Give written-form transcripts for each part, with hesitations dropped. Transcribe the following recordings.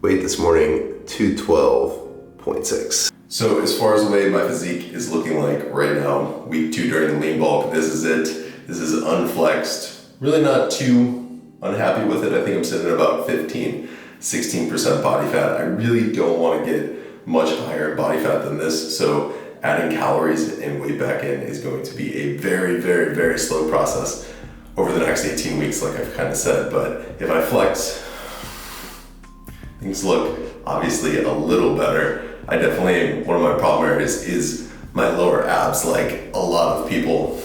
Weight this morning, 212.6. So as far as the way my physique is looking like right now, week 2 during the lean bulk, this is it. This is unflexed. Really not too unhappy with it. I think I'm sitting at about 16% body fat. I really don't want to get much higher body fat than this. So adding calories and weight back in is going to be a very, very, very slow process over the next 18 weeks, like I've kind of said. But if I flex, things look obviously a little better. I definitely, one of my problem areas is my lower abs. Like a lot of people,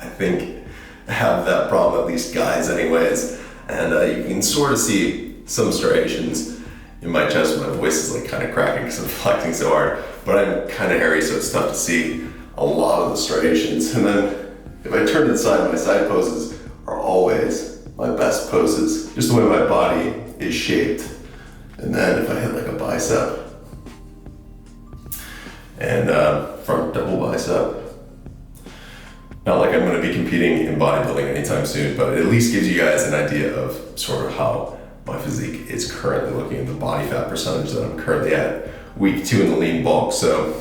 I think, have that problem, at least guys anyways. And you can sort of see some striations in my chest. My voice is like kind of cracking because I'm flexing so hard, but I'm kind of hairy, so it's tough to see a lot of the striations. And then if I turn to the side, my side poses are always my best poses, just the way my body is shaped. And then if I hit like a bicep and front double bicep, not like I'm going to be competing in bodybuilding anytime soon, but it at least gives you guys an idea of sort of how my physique is currently looking, the body fat percentage that I'm currently at week 2 in the lean bulk. So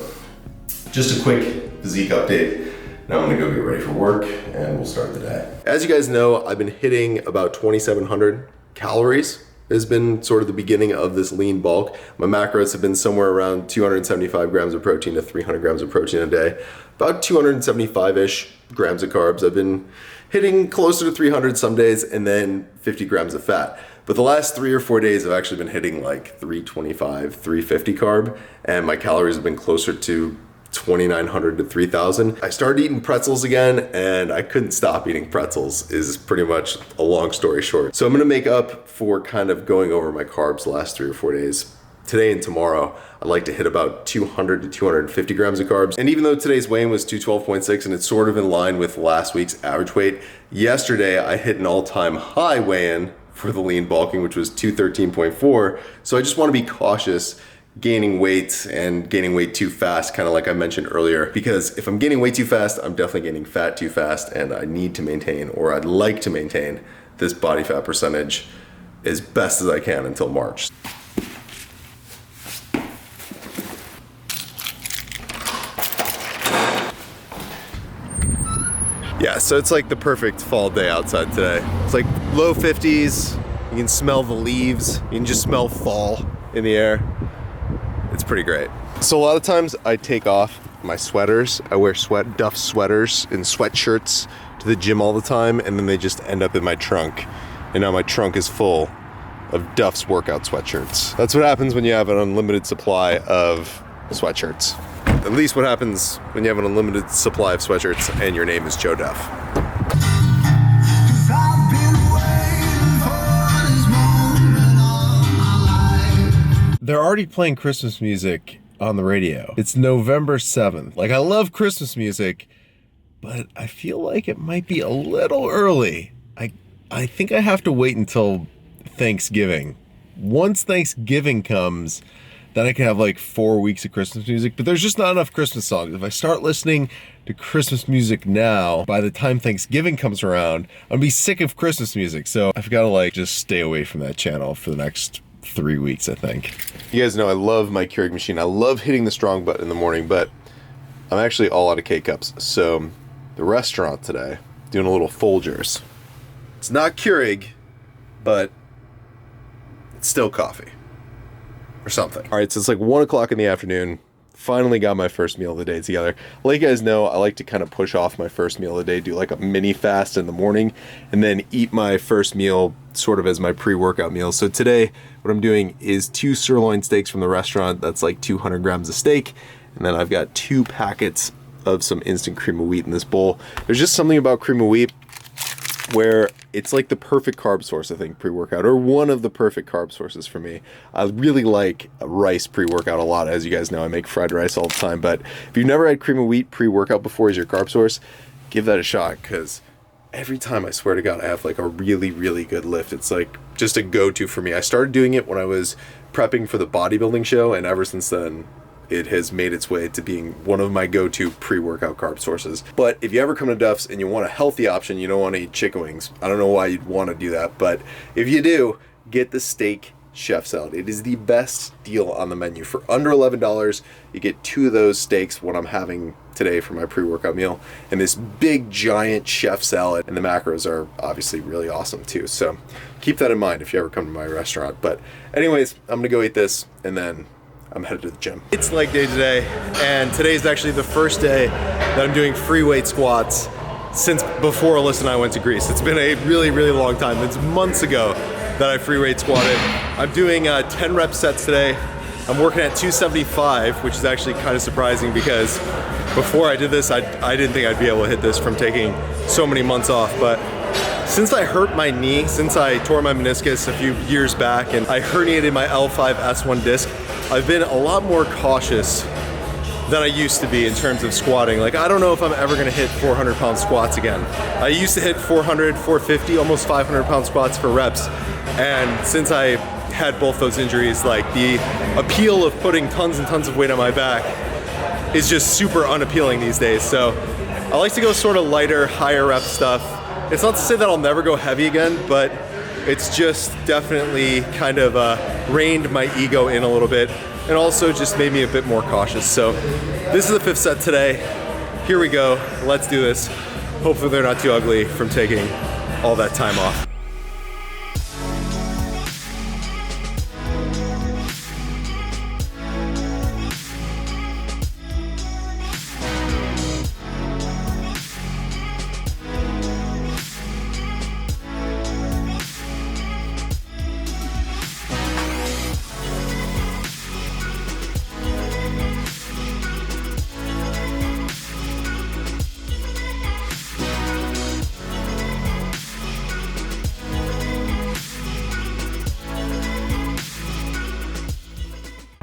just a quick physique update. Now I'm gonna go get ready for work and we'll start the day. As you guys know, I've been hitting about 2,700 calories. Has been sort of the beginning of this lean bulk. My macros have been somewhere around 275 grams of protein to 300 grams of protein a day, about 275-ish grams of carbs. I've been hitting closer to 300 some days, and then 50 grams of fat. But the last 3 or 4 days I've actually been hitting like 325, 350 carb, and my calories have been closer to 2,900 to 3,000. I started eating pretzels again, and I couldn't stop eating pretzels, is pretty much a long story short. So I'm gonna make up for kind of going over my carbs the last 3 or 4 days. Today and tomorrow, I'd like to hit about 200 to 250 grams of carbs. And even though today's weigh-in was 212.6 and it's sort of in line with last week's average weight, yesterday I hit an all-time high weigh-in for the lean bulking, which was 213.4. So I just wanna be cautious gaining weight and gaining weight too fast, kind of like I mentioned earlier, because if I'm gaining weight too fast, I'm definitely gaining fat too fast, and I need to maintain, or I'd like to maintain, this body fat percentage as best as I can until March. Yeah, so it's like the perfect fall day outside today. It's like low 50s, you can smell the leaves, you can just smell fall in the air. It's pretty great. So a lot of times I take off my sweaters. I wear Duff sweaters and sweatshirts to the gym all the time, and then they just end up in my trunk. And now my trunk is full of Duff's workout sweatshirts. That's what happens when you have an unlimited supply of sweatshirts. At least what happens when you have an unlimited supply of sweatshirts and your name is Joe Duff. They're already playing Christmas music on the radio. It's November 7th. Like, I love Christmas music, but I feel like it might be a little early. I think I have to wait until Thanksgiving. Once Thanksgiving comes, then I can have like 4 weeks of Christmas music, but there's just not enough Christmas songs. If I start listening to Christmas music now, by the time Thanksgiving comes around, I'm gonna be sick of Christmas music. So I've got to like just stay away from that channel for the next 3 weeks, I think. You guys know I love my Keurig machine. I love hitting the strong button in the morning, but I'm actually all out of K-cups. So the restaurant today, doing a little Folgers. It's not Keurig, but it's still coffee or something. All right, so it's like 1 o'clock in the afternoon. Finally got my first meal of the day together. Like you guys know, I like to kind of push off my first meal of the day, do like a mini fast in the morning, and then eat my first meal sort of as my pre-workout meal. So today, what I'm doing is 2 sirloin steaks from the restaurant. That's like 200 grams of steak. And then I've got 2 packets of some instant cream of wheat in this bowl. There's just something about cream of wheat where it's like the perfect carb source, I think, pre-workout, or one of the perfect carb sources for me. I really like rice pre-workout a lot. As you guys know, I make fried rice all the time, but if you've never had cream of wheat pre-workout before as your carb source, give that a shot, because every time, I swear to God, I have like a really, really good lift. It's like just a go-to for me. I started doing it when I was prepping for the bodybuilding show, and ever since then, it has made its way to being one of my go-to pre-workout carb sources. But if you ever come to Duff's and you want a healthy option, you don't want to eat chicken wings, I don't know why you'd want to do that, but if you do, get the steak chef salad. It is the best deal on the menu. For under $11, you get 2 of those steaks, what I'm having today for my pre-workout meal, and this big giant chef salad, and the macros are obviously really awesome too. So keep that in mind if you ever come to my restaurant. But anyways, I'm gonna go eat this and then I'm headed to the gym. It's leg day today, and today's actually the first day that I'm doing free weight squats since before Alyssa and I went to Greece. It's been a really, really long time. It's months ago that I free weight squatted. I'm doing 10 rep sets today. I'm working at 275, which is actually kind of surprising because before I did this, I didn't think I'd be able to hit this from taking so many months off. But since I hurt my knee, since I tore my meniscus a few years back and I herniated my L5-S1 disc, I've been a lot more cautious than I used to be in terms of squatting. Like, I don't know if I'm ever gonna hit 400-pound squats again. I used to hit 400, 450, almost 500-pound squats for reps. And since I had both those injuries, like the appeal of putting tons and tons of weight on my back is just super unappealing these days. So I like to go sort of lighter, higher rep stuff. It's not to say that I'll never go heavy again, but it's just definitely kind of reined my ego in a little bit, and also just made me a bit more cautious. So this is the 5th set today. Here we go, let's do this. Hopefully they're not too ugly from taking all that time off.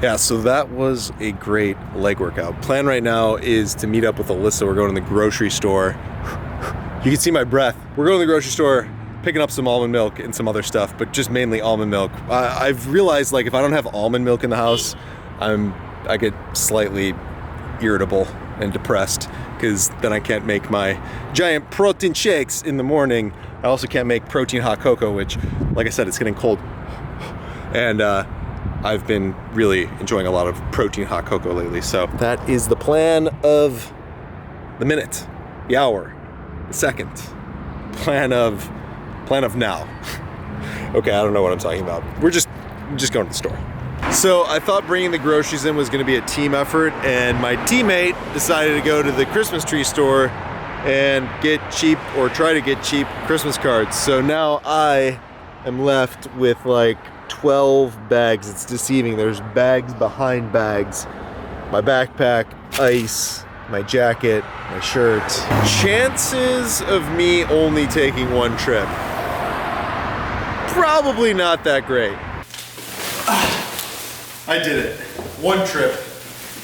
Yeah, so that was a great leg workout. Plan right now is to meet up with Alyssa. We're going to the grocery store. You can see my breath. We're going to the grocery store, picking up some almond milk and some other stuff, but just mainly almond milk. I've realized, like, if I don't have almond milk in the house, I get slightly irritable and depressed, because then I can't make my giant protein shakes in the morning. I also can't make protein hot cocoa, which, like I said, it's getting cold. And I've been really enjoying a lot of protein hot cocoa lately. So that is the plan of the minute, the hour, the second, plan of now. Okay, I don't know what I'm talking about. We're just going to the store. So I thought bringing the groceries in was going to be a team effort, and my teammate decided to go to the Christmas tree store and get cheap, or try to get cheap, Christmas cards. So now I am left with like 12 bags. It's deceiving. There's bags behind bags. My backpack, ice, my jacket, my shirt. Chances of me only taking one trip, probably not that great. I did it. One trip.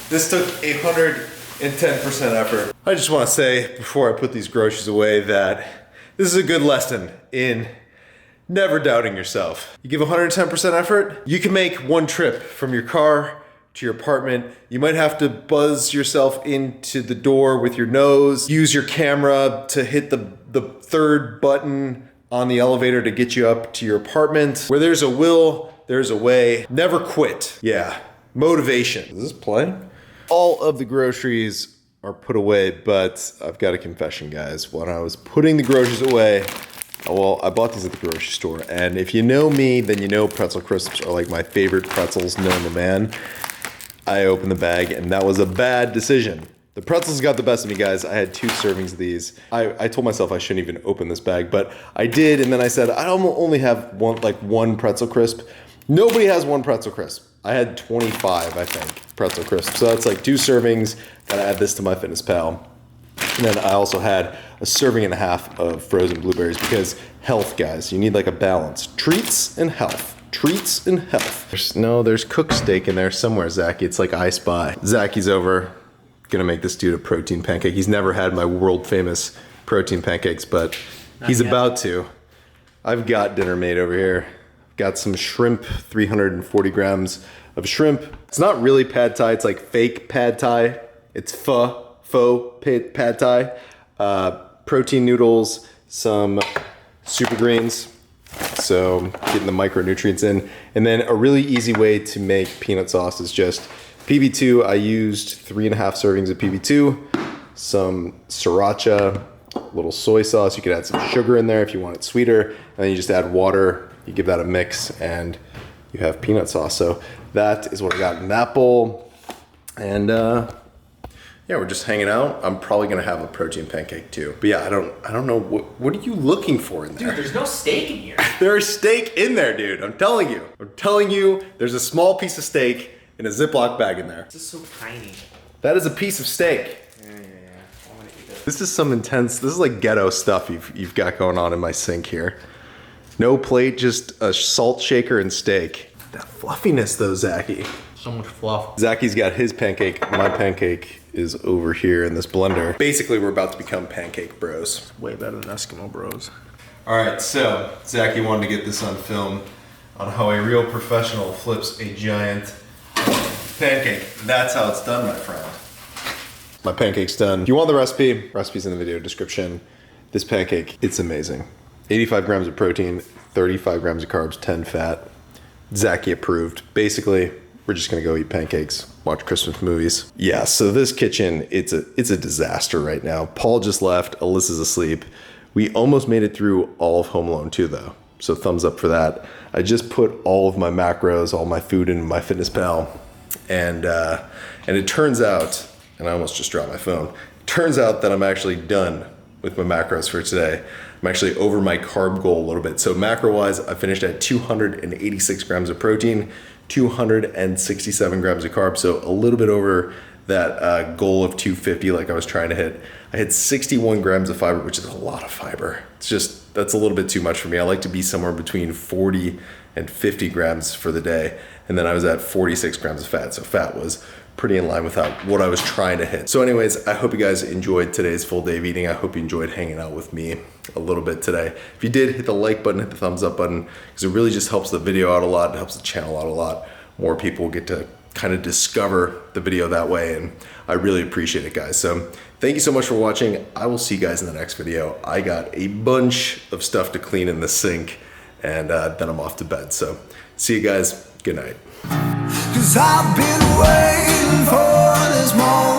This took 110% effort. I just want to say, before I put these groceries away, that this is a good lesson in never doubting yourself. You give 110% effort, you can make one trip from your car to your apartment. You might have to buzz yourself into the door with your nose, use your camera to hit the third button on the elevator to get you up to your apartment. Where there's a will, there's a way. Never quit. Yeah, motivation. Is this playing? All of the groceries are put away, but I've got a confession, guys. When I was putting the groceries away, well, I bought these at the grocery store, and if you know me, then you know pretzel crisps are like my favorite pretzels known to man. I opened the bag, and that was a bad decision. The pretzels got the best of me, guys. I had 2 servings of these. I told myself I shouldn't even open this bag, but I did, and then I said, I only have one pretzel crisp. Nobody has one pretzel crisp. I had 25, I think, pretzel crisps. So that's like 2 servings. Gotta add this to my Fitness Pal. And then I also had a serving and a half of frozen blueberries, because health, guys, you need like a balance. Treats and health. Treats and health. There's cooked steak in there somewhere, Zachy. It's like I Spy. Zachy's over. Gonna make this dude a protein pancake. He's never had my world famous protein pancakes, but he's about to. I've got dinner made over here. Got some shrimp, 340 grams of shrimp. It's not really pad thai, it's like fake pad thai. It's faux pad thai. Protein noodles, some super greens, So getting the micronutrients in. And then a really easy way to make peanut sauce is just PB2. I used 3.5 servings of PB2, some sriracha, a little soy sauce. You could add some sugar in there if you want it sweeter. And then you just add water. You give that a mix and you have peanut sauce. So that is what I got in that bowl. And yeah, we're just hanging out. I'm probably gonna have a protein pancake too. But yeah, I don't know, what are you looking for in there? Dude, there's no steak in here. There's steak in there, dude. I'm telling you, there's a small piece of steak in a Ziploc bag in there. This is so tiny. That is a piece of steak. Yeah. I wanna eat this. This is some intense, this is like ghetto stuff you've got going on in my sink here. No plate, just a salt shaker and steak. That fluffiness though, Zachy. So much fluff. Zachy's got his pancake. My pancake is over here in this blender. Basically, we're about to become pancake bros. Way better than Eskimo Bros. All right, so Zachy wanted to get this on film on how a real professional flips a giant pancake. That's how it's done, my friend. My pancake's done. If you want the recipe's in the video description. This pancake, it's amazing. 85 grams of protein, 35 grams of carbs, 10 fat. Zachy approved. Basically, we're just gonna go eat pancakes, watch Christmas movies. Yeah, so this kitchen, it's a disaster right now. Paul just left, Alyssa's asleep. We almost made it through all of Home Alone 2 though, so thumbs up for that. I just put all of my macros, all my food in MyFitnessPal, and it turns out, and I almost just dropped my phone, turns out that I'm actually done with my macros for today. I'm actually over my carb goal a little bit. So macro-wise, I finished at 286 grams of protein, 267 grams of carbs, so a little bit over that goal of 250 like I was trying to hit. I hit 61 grams of fiber, which is a lot of fiber. It's just, that's a little bit too much for me. I like to be somewhere between 40 and 50 grams for the day. And then I was at 46 grams of fat, so fat was pretty in line with what I was trying to hit. So anyways, I hope you guys enjoyed today's full day of eating. I hope you enjoyed hanging out with me a little bit today. If you did, hit the like button, hit the thumbs up button, because it really just helps the video out a lot. It helps the channel out a lot. More people get to kind of discover the video that way, and I really appreciate it, guys. So thank you so much for watching. I will see you guys in the next video. I got a bunch of stuff to clean in the sink, and then I'm off to bed. So see you guys. Good night. 'Cause I've been waiting for this moment.